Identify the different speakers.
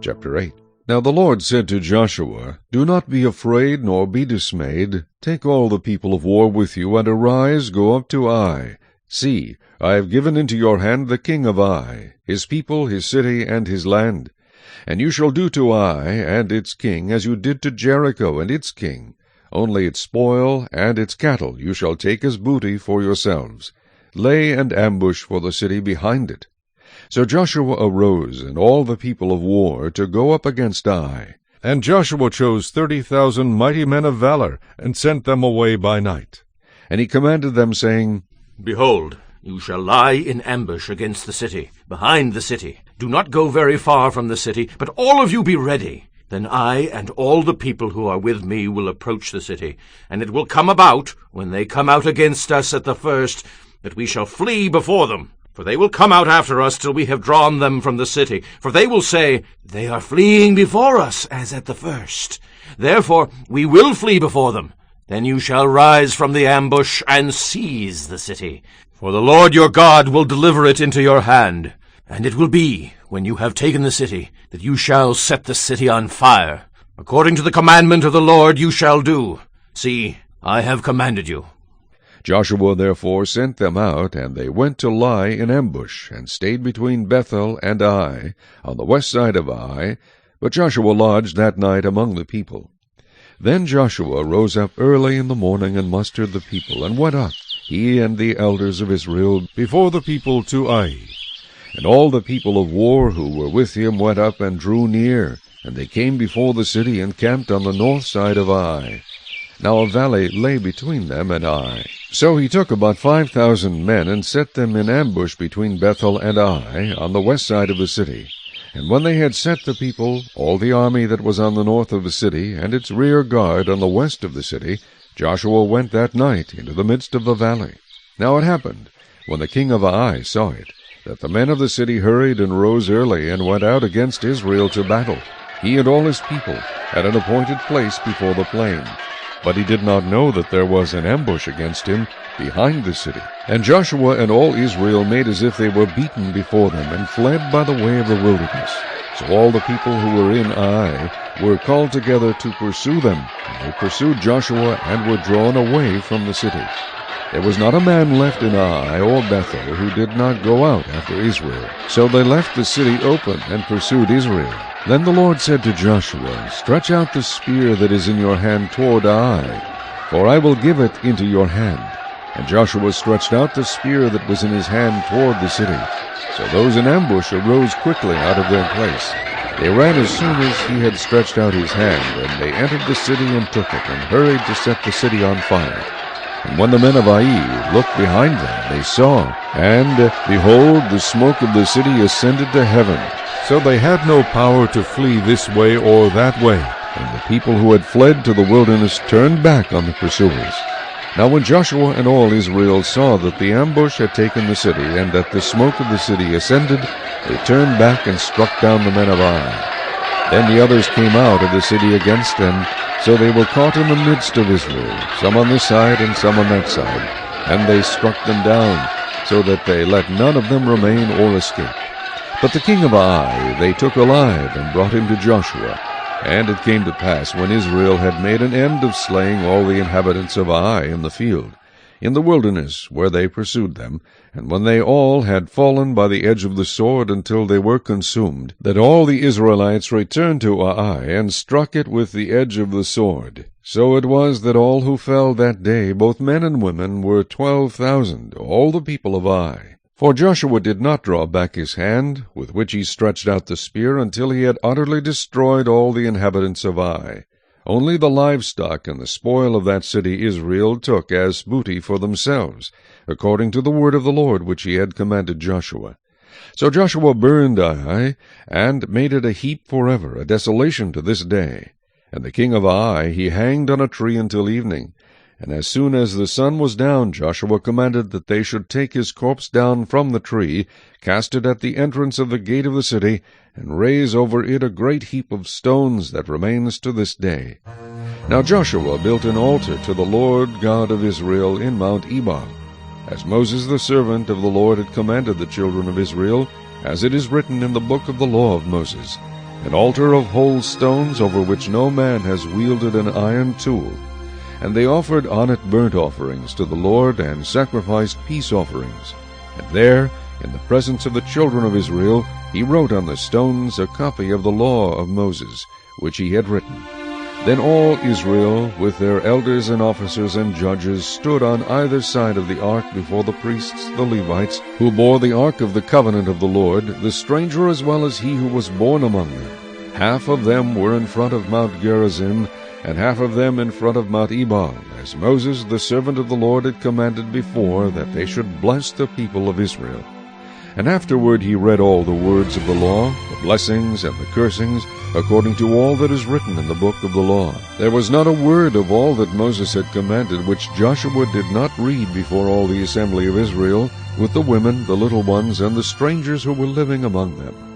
Speaker 1: Chapter 8. Now the Lord said to Joshua, Do not be afraid, nor be dismayed. Take all the people of war with you, and arise, go up to Ai. See, I have given into your hand the king of Ai, his people, his city, and his land. And you shall do to Ai and its king as you did to Jericho and its king. Only its spoil and its cattle you shall take as booty for yourselves. Lay an ambush for the city behind it. So Joshua arose, and all the people of war, to go up against Ai.
Speaker 2: And Joshua chose 30,000 mighty men of valor, and sent them away by night.
Speaker 1: And he commanded them, saying,
Speaker 3: Behold, you shall lie in ambush against the city, behind the city. Do not go very far from the city, but all of you be ready. Then I and all the people who are with me will approach the city. And it will come about, when they come out against us at the first, that we shall flee before them. For they will come out after us till we have drawn them from the city. For they will say, They are fleeing before us, as at the first. Therefore we will flee before them. Then you shall rise from the ambush and seize the city. For the Lord your God will deliver it into your hand. And it will be, when you have taken the city, that you shall set the city on fire. According to the commandment of the Lord you shall do. See, I have commanded you.
Speaker 1: Joshua therefore sent them out, and they went to lie in ambush, and stayed between Bethel and Ai, on the west side of Ai. But Joshua lodged that night among the people. Then Joshua rose up early in the morning, and mustered the people, and went up, he and the elders of Israel, before the people to Ai. And all the people of war who were with him went up and drew near, and they came before the city, and camped on the north side of Ai. Now a valley lay between them and Ai. So he took about 5,000 men, and set them in ambush between Bethel and Ai, on the west side of the city. And when they had set the people, all the army that was on the north of the city, and its rear guard on the west of the city, Joshua went that night into the midst of the valley. Now it happened, when the king of Ai saw it, that the men of the city hurried and rose early, and went out against Israel to battle, he and all his people, at an appointed place before the plain. But he did not know that there was an ambush against him behind the city. And Joshua and all Israel made as if they were beaten before them, and fled by the way of the wilderness. So all the people who were in Ai were called together to pursue them, and they pursued Joshua, and were drawn away from the city. There was not a man left in Ai or Bethel who did not go out after Israel. So they left the city open, and pursued Israel. Then the Lord said to Joshua, Stretch out the spear that is in your hand toward Ai, for I will give it into your hand. And Joshua stretched out the spear that was in his hand toward the city. So those in ambush arose quickly out of their place. They ran as soon as he had stretched out his hand, and they entered the city and took it, and hurried to set the city on fire. And when the men of Ai looked behind them, they saw, and, behold, the smoke of the city ascended to heaven.
Speaker 2: So they had no power to flee this way or that way.
Speaker 1: And the people who had fled to the wilderness turned back on the pursuers. Now when Joshua and all Israel saw that the ambush had taken the city, and that the smoke of the city ascended, they turned back and struck down the men of Ai. Then the others came out of the city against them, so they were caught in the midst of Israel, some on this side and some on that side. And they struck them down, so that they let none of them remain or escape. But the king of Ai they took alive, and brought him to Joshua. And it came to pass, when Israel had made an end of slaying all the inhabitants of Ai in the field, in the wilderness where they pursued them, and when they all had fallen by the edge of the sword until they were consumed, that all the Israelites returned to Ai, and struck it with the edge of the sword. So it was that all who fell that day, both men and women, were 12,000, all the people of Ai. For Joshua did not draw back his hand, with which he stretched out the spear, until he had utterly destroyed all the inhabitants of Ai. Only the livestock and the spoil of that city Israel took as booty for themselves, according to the word of the Lord which he had commanded Joshua. So Joshua burned Ai, and made it a heap forever, a desolation to this day. And the king of Ai he hanged on a tree until evening. And as soon as the sun was down, Joshua commanded that they should take his corpse down from the tree, cast it at the entrance of the gate of the city, and raise over it a great heap of stones that remains to this day. Now Joshua built an altar to the Lord God of Israel in Mount Ebal, as Moses the servant of the Lord had commanded the children of Israel, as it is written in the book of the law of Moses. an altar of whole stones over which no man has wielded an iron tool. And they offered on it burnt offerings to the Lord, and sacrificed peace offerings. And there, in the presence of the children of Israel, he wrote on the stones a copy of the law of Moses, which he had written. Then all Israel, with their elders and officers and judges, stood on either side of the ark before the priests, the Levites, who bore the ark of the covenant of the Lord, the stranger as well as he who was born among them. Half of them were in front of Mount Gerizim, and half of them in front of Mount Ebal, as Moses the servant of the Lord had commanded before, that they should bless the people of Israel. And afterward he read all the words of the law, the blessings and the cursings, according to all that is written in the book of the law. There was not a word of all that Moses had commanded which Joshua did not read before all the assembly of Israel, with the women, the little ones, and the strangers who were living among them.